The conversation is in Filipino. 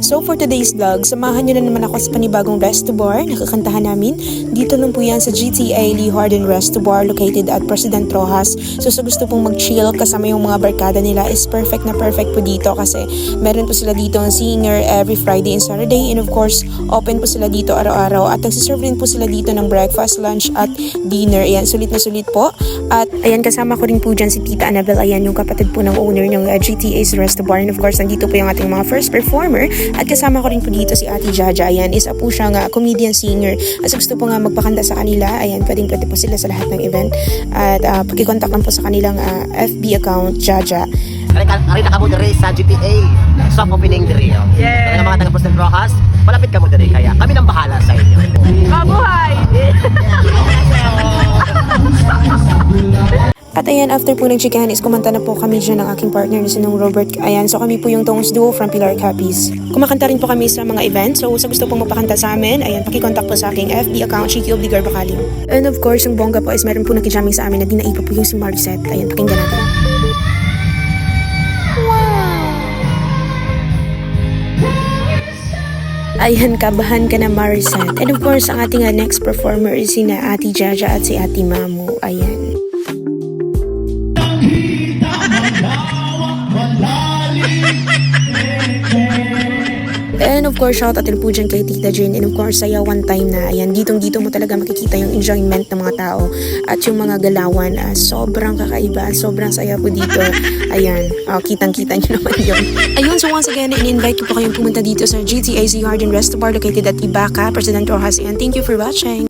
So for today's vlog, samahan nyo na naman ako sa panibagong resto bar na kakantahan namin. Dito lang po yan sa GTA Lee Harden Resto Bar located at President Roxas. So sa gusto pong mag-chill kasama yung mga barkada nila is perfect na perfect po dito kasi meron po sila dito ang singer every Friday and Saturday, and of course open po sila dito araw-araw at nagsiserve rin po sila dito ng breakfast, lunch at dinner. Ayan, sulit na sulit po. At ayan, kasama ko rin po dyan si Tita Annabel. Ayan, yung kapatid po ng owner ng GTA's Resto Bar. And of course, nandito po yung ating mga first performer. At kasama ko rin po dito si Ate Jaja. Ayan, isa po siyang comedian singer. At gusto po nga magpakanta sa kanila, ayan, pwede po sila sa lahat ng event. At pakikontak lang po sa kanilang FB account, Jaja. Arita ka mo diri sa GTA. Soft opening diri. Yeah. Mga taga President Roxas, malapit ka mo diri kaya kami nang bahala sa inyo. Mabuhay! At ayan, after po ng chikahan is kumanta na po kami dyan ng aking partner na sinong Robert. Ayan, so kami po yung Tones Duo from Pilar Capiz. Kumakanta rin po kami sa mga events. So sa gusto pong magpakanta sa amin, ayan, pakikontak po sa aking FB account, Chiki Obligar Bakaling. And of course, yung bongga po is meron po nakijaming sa amin na dinaipa po yung si Maricet. Ayan, pakinggan natin. Ayan, kabahan ka na Maricet. And of course, ang ating next performer is sina Ate Jaja at si Ate Mamu. Ayan. And of course, shout out din po dyan kay Tita Jane. And of course, saya one time na. Ayan, ditong-dito mo talaga makikita yung enjoyment ng mga tao. At yung mga galawan, sobrang kakaiba. Sobrang saya po dito. Ayan, kitang-kita nyo naman yun. Ayun, so once again, in-invite ko po kayong pumunta dito sa GTA Lee Harden Resto Bar located at Ibaka, President Roxas. And thank you for watching.